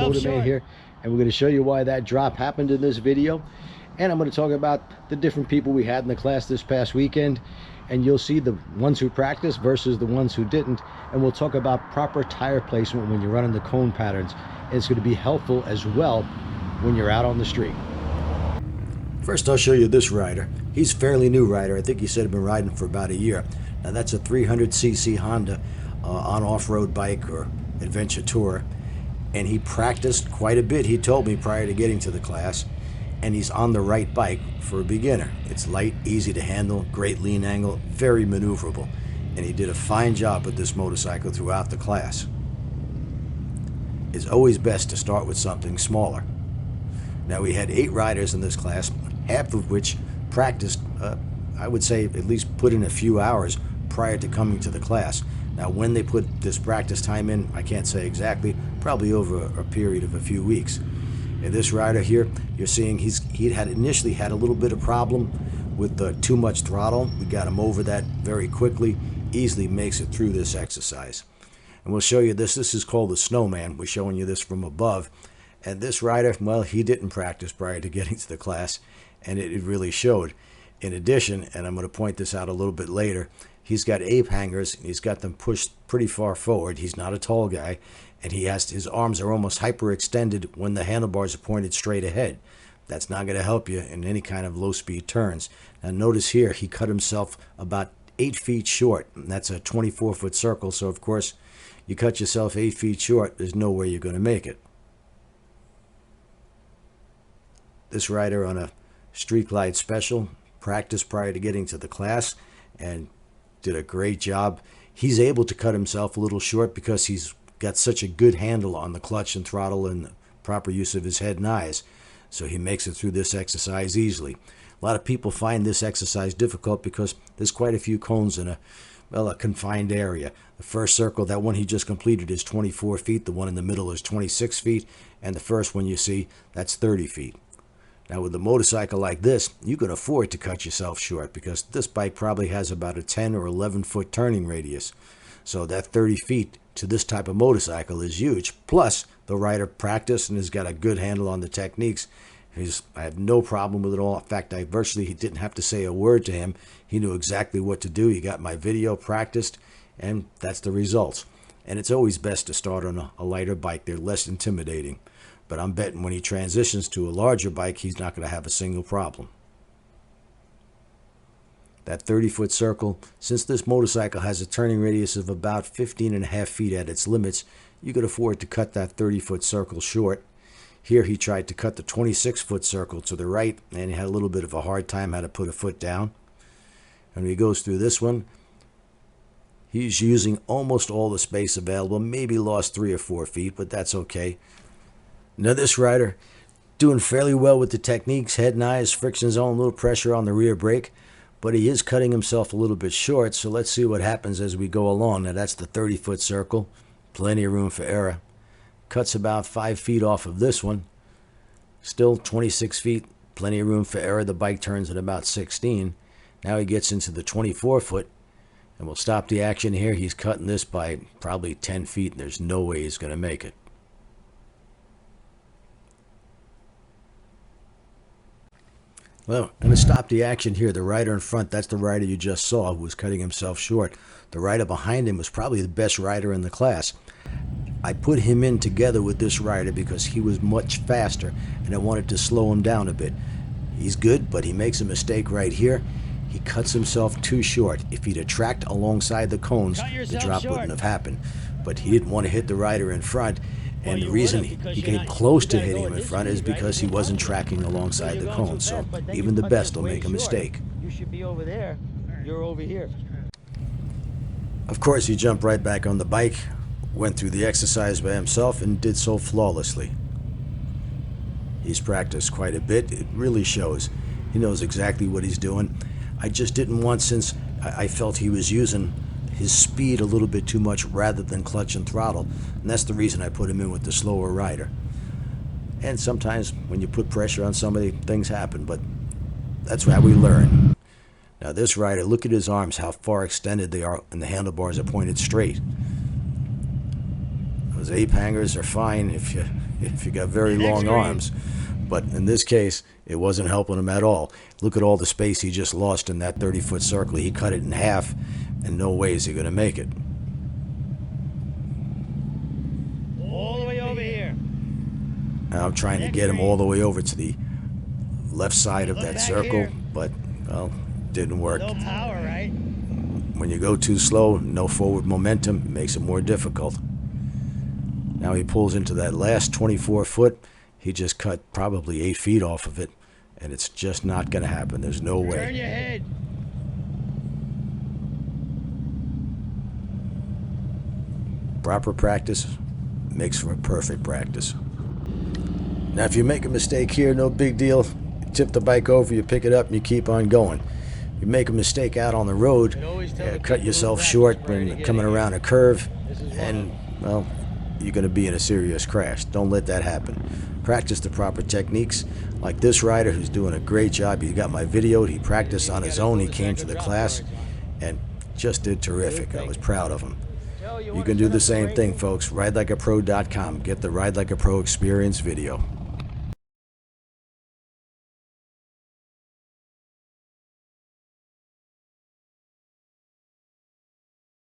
Motorman here, and we're going to show you why that drop happened in this video. And I'm going to talk about the different people we had in the class this past weekend, and you'll see the ones who practiced versus the ones who didn't. And we'll talk about proper tire placement when you're running the cone patterns. And it's going to be helpful as well when you're out on the street. First, I'll show you this rider. He's a fairly new rider. I think he said he'd been riding for about a year. Now that's a 300cc Honda on off-road bike or adventure tour, and he practiced quite a bit, he told me, prior to getting to the class. And he's on the right bike for a beginner. It's light, easy to handle, great lean angle, very maneuverable. And he did a fine job with this motorcycle throughout the class. It's always best to start with something smaller. Now, we had 8 riders in this class, half of which practiced, I would say at least put in a few hours prior to coming to the class. Now, when they put this practice time in, I can't say exactly, probably over a period of a few weeks. And this rider here, you're seeing he had initially had a little bit of problem with too much throttle. We got him over that very quickly, easily makes it through this exercise. And we'll show you this. This is called the Snowman. We're showing you this from above. And this rider, well, he didn't practice prior to getting to the class, and it really showed. In addition, and I'm going to point this out a little bit later, he's got ape hangers, and he's got them pushed pretty far forward. He's not a tall guy, and his arms are almost hyperextended when the handlebars are pointed straight ahead. That's not going to help you in any kind of low-speed turns. Now notice here, he cut himself about 8 feet short, and that's a 24-foot circle, so of course, you cut yourself 8 feet short, there's no way you're going to make it. This rider on a Street Glide Special practiced prior to getting to the class and did a great job. He's able to cut himself a little short because he's got such a good handle on the clutch and throttle and the proper use of his head and eyes. So he makes it through this exercise easily. A lot of people find this exercise difficult because there's quite a few cones in a confined area. The first circle, that one he just completed, is 24 feet. The one in the middle is 26 feet. And the first one you see, that's 30 feet. Now, with a motorcycle like this, you can afford to cut yourself short because this bike probably has about a 10 or 11 foot turning radius. So that 30 feet to this type of motorcycle is huge. Plus, the rider practiced and has got a good handle on the techniques. I have no problem with it all. In fact, I virtually didn't have to say a word to him. He knew exactly what to do. He got my video, practiced, and that's the results. And it's always best to start on a lighter bike. They're less intimidating. But I'm betting when he transitions to a larger bike, he's not going to have a single problem. That 30-foot circle, since this motorcycle has a turning radius of about 15.5 feet at its limits, you could afford to cut that 30-foot circle short. Here he tried to cut the 26-foot circle to the right, and he had a little bit of a hard time how to put a foot down. And when he goes through this one, he's using almost all the space available, maybe lost 3 or 4 feet, but that's okay. Now this rider, doing fairly well with the techniques, head and eyes, friction zone, a little pressure on the rear brake, but he is cutting himself a little bit short, so let's see what happens as we go along. Now that's the 30-foot circle, plenty of room for error. Cuts about 5 feet off of this one, still 26 feet, plenty of room for error. The bike turns at about 16. Now he gets into the 24-foot, and we'll stop the action here. He's cutting this by probably 10 feet, and there's no way he's going to make it. Well, I'm going to stop the action here. The rider in front, that's the rider you just saw who was cutting himself short. The rider behind him was probably the best rider in the class. I put him in together with this rider because he was much faster, and I wanted to slow him down a bit. He's good, but he makes a mistake right here. He cuts himself too short. If he'd have tracked alongside the cones, the drop wouldn't have happened. But he didn't want to hit the rider in front. And the reason he came close to hitting him in front is because he wasn't tracking alongside the cone. So even the best will make a mistake. You should be over there. You're over here. Of course, he jumped right back on the bike, went through the exercise by himself, and did so flawlessly. He's practiced quite a bit. It really shows. He knows exactly what he's doing. I just didn't want, since I felt he was using his speed a little bit too much rather than clutch and throttle, and that's the reason I put him in with the slower rider. And sometimes when you put pressure on somebody, things happen, but that's how we learn. Now this rider, look at his arms, how far extended they are, and the handlebars are pointed straight. Those ape hangers are fine if if you got very long arms. But in this case, it wasn't helping him at all. Look at all the space he just lost in that 30-foot circle. He cut it in half, and no way is he going to make it. All the way over here. Now I'm trying to get him all the way over to the left side of that circle, but, well, didn't work. No power, right? When you go too slow, no forward momentum, it makes it more difficult. Now he pulls into that last 24 foot. He just cut probably 8 feet off of it, and it's just not going to happen. There's no way. Turn your head. Proper practice makes for a perfect practice. Now, if you make a mistake here, no big deal. You tip the bike over, you pick it up, and you keep on going. You make a mistake out on the road, cut yourself short when coming around a curve, and, well, you're going to be in a serious crash. Don't let that happen. Practice the proper techniques. Like this rider who's doing a great job. He got my video. He practiced on his own. He came to the class and just did terrific. I was proud of him. You can do the same thing, folks. RideLikeAPro.com. Get the Ride Like a Pro experience video.